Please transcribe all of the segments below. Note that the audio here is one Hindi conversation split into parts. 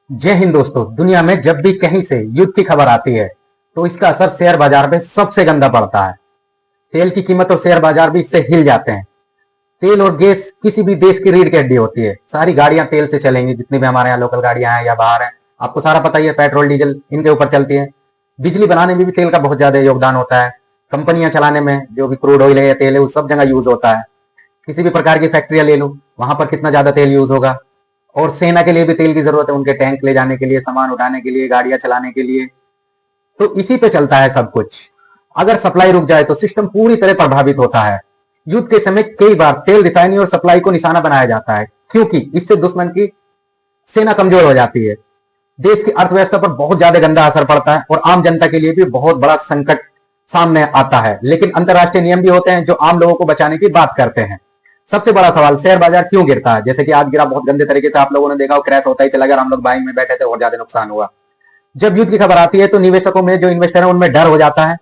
जय हिंद दोस्तों। दुनिया में जब भी कहीं से युद्ध की खबर आती है तो इसका असर शेयर बाजार पे सबसे गंदा पड़ता है। तेल की कीमत और शेयर बाजार भी इससे हिल जाते हैं। तेल और गैस किसी भी देश की रीढ़ की हड्डी होती है। सारी गाड़ियां तेल से चलेंगी, जितनी भी हमारे यहाँ लोकल गाड़ियां हैं या बाहर हैं। आपको सारा पता ही है, पेट्रोल डीजल इनके ऊपर चलती है। बिजली बनाने में भी तेल का बहुत ज्यादा योगदान होता है। कंपनियां चलाने में जो भी क्रूड ऑयल है या तेल है वो सब जगह यूज होता है। किसी भी प्रकार की फैक्ट्रियां ले लो, वहां पर कितना ज्यादा तेल यूज होगा। और सेना के लिए भी तेल की जरूरत है, उनके टैंक ले जाने के लिए, सामान उठाने के लिए, गाड़ियां चलाने के लिए। तो इसी पे चलता है सब कुछ। अगर सप्लाई रुक जाए तो सिस्टम पूरी तरह प्रभावित होता है। युद्ध के समय कई बार तेल रिफाइनरी और सप्लाई को निशाना बनाया जाता है, क्योंकि इससे दुश्मन की सेना कमजोर हो जाती है। देश की अर्थव्यवस्था पर बहुत ज्यादा गंदा असर पड़ता है और आम जनता के लिए भी बहुत बड़ा संकट सामने आता है। लेकिन अंतरराष्ट्रीय नियम भी होते हैं जो आम लोगों को बचाने की बात करते हैं। सबसे बड़ा सवाल, शेयर बाजार क्यों गिरता है? जैसे कि आज गिरा बहुत गंदे तरीके से, आप लोगों ने देखा, क्रैश होता ही चला गया। हम लोग बाइंग में बैठे थे और ज्यादा नुकसान हुआ। जब युद्ध की खबर आती है तो निवेशकों में, जो इन्वेस्टर है, उनमें डर हो जाता है,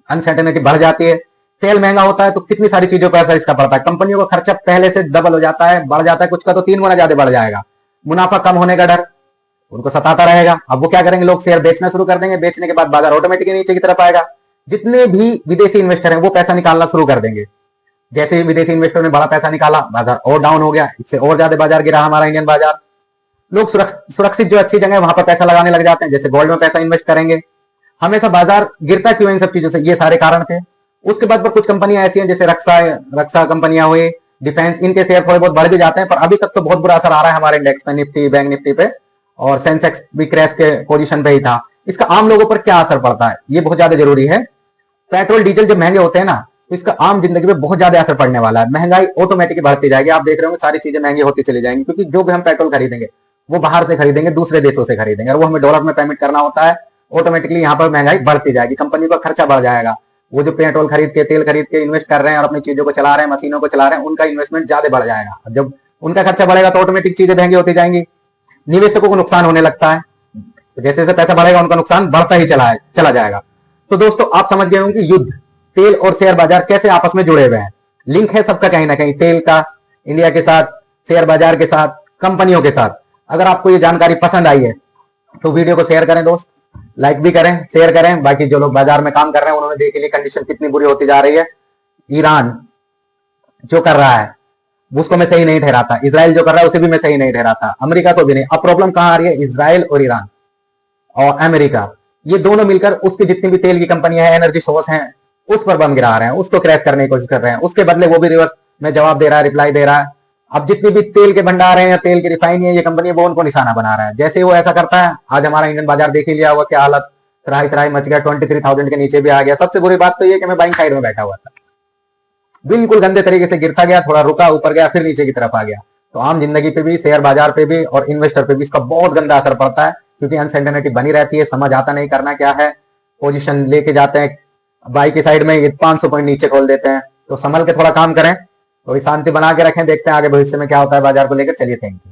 अनसर्टेनिटी बढ़ जाती है। तेल महंगा होता है तो कितनी सारी चीजों पर असर इसका पड़ता है। कंपनियों का खर्चा पहले से डबल हो जाता है, बढ़ जाता है, कुछ का तो 3 गुना ज्यादा बढ़ जाएगा। मुनाफा कम होने का डर उनको सताता रहेगा। अब वो क्या करेंगे, लोग शेयर बेचना शुरू कर देंगे। बेचने के बाद बाजार ऑटोमेटिकली नीचे की तरफ आएगा। जितने भी विदेशी इन्वेस्टर हैं वो पैसा निकालना शुरू कर देंगे। जैसे ही विदेशी इन्वेस्टर ने बड़ा पैसा निकाला, बाजार और डाउन हो गया। इससे और ज्यादा बाजार गिरा हमारा इंडियन बाजार। लोग सुरक्षित जो अच्छी जगह है वहां पर पैसा लगाने लग जाते हैं, जैसे गोल्ड में पैसा इन्वेस्ट करेंगे। हमेशा बाजार गिरता क्यों है? इन सब चीजों से, ये सारे कारण थे। उसके बाद पर कुछ कंपनियां ऐसी हैं, जैसे रक्षा कंपनियां हुई, डिफेंस, इनके शेयर थोड़े बहुत बढ़ भी जाते हैं। पर अभी तक तो बहुत बुरा असर आ रहा है हमारे इंडेक्स पे, निफ्टी, बैंक निफ्टी पे, और सेंसेक्स भी क्रैश के पोजीशन पे ही था। इसका आम लोगों पर क्या असर पड़ता है, ये बहुत ज्यादा जरूरी है। पेट्रोल डीजल जब महंगे होते हैं ना, तो इसका आम जिंदगी में बहुत ज्यादा असर पड़ने वाला है। महंगाई ऑटोमेटिक बढ़ती जाएगी। आप देख रहे होंगे सारी चीजें महंगी होती चली जाएंगी, क्योंकि जो भी हम पेट्रोल खरीदेंगे वो बाहर से खरीदेंगे, दूसरे देशों से खरीदेंगे, और वो हमें डॉलर में पेमेंट करना होता है। ऑटोमेटिकली यहाँ पर महंगाई बढ़ती जाएगी, कंपनी का खर्चा बढ़ जाएगा। वो जो पेट्रोल खरीद के, तेल खरीद के इन्वेस्ट कर रहे हैं और अपनी चीजों को चला रहे हैं, मशीनों को चला रहे हैं, उनका इन्वेस्टमेंट ज्यादा बढ़ जाएगा। जब उनका खर्चा बढ़ेगा तो ऑटोमेटिक चीजें महंगी होती जाएंगी। निवेशकों को नुकसान होने लगता है। जैसे जैसे पैसा बढ़ेगा उनका नुकसान बढ़ता ही चला जाएगा। तो दोस्तों, आप समझ गए होंगे कि युद्ध, तेल और शेयर बाजार कैसे आपस में जुड़े हुए हैं। लिंक है सबका कहीं ना कहीं, तेल का इंडिया के साथ, शेयर बाजार के साथ, कंपनियों के साथ। अगर आपको ये जानकारी पसंद आई है तो वीडियो को शेयर करें दोस्त, लाइक भी करें, शेयर करें। बाकी जो लोग बाजार में काम कर रहे हैं उन्होंने देख लिया कंडीशन कितनी बुरी होती जा रही है। ईरान जो कर रहा है उसको मैं सही नहीं ठहराता, इसराइल जो कर रहा है उसे भी मैं सही नहीं ठहराता, अमेरिका को भी नहीं। अब प्रॉब्लम कहां आ रही है? इसराइल और ईरान और अमेरिका, ये दोनों मिलकर उसकी जितनी भी तेल की कंपनियां हैं, एनर्जी सोर्स हैं, उस पर बम गिरा रहे हैं, उसको क्रैश करने की कोशिश कर रहे हैं। उसके बदले वो भी रिवर्स में जवाब दे रहा है, रिप्लाई दे रहा है। अब जितनी भी तेल के भंडार हैं या तेल की रिफाइनरी है, ये कंपनी है, वो उनको निशाना बना रहा है। जैसे ही वो ऐसा करता है, आज हमारा इंडियन बाजार देख ही लिया हुआ क्या हालत, त्राही त्राही मच गया, 23,000 के नीचे भी आ गया। सबसे बुरी बात तो ये कि मैं बाइंग साइड में बैठा हुआ था, बिल्कुल गंदे तरीके से गिरता गया, थोड़ा रुका, ऊपर गया, फिर नीचे की तरफ आ गया। तो आम जिंदगी पे भी, शेयर बाजार पे भी और इन्वेस्टर पे भी इसका बहुत गंदा असर पड़ता है, क्योंकि अनसर्टेनिटी बनी रहती है, समझ आता नहीं करना क्या है, पोजीशन लेके जाते हैं बाई की साइड में, 500 पॉइंट नीचे खोल देते हैं। तो संभल के थोड़ा काम करें, थोड़ी शांति बना के रखें। देखते हैं आगे भविष्य में क्या होता है बाजार को लेकर। चलिए, थैंक यू।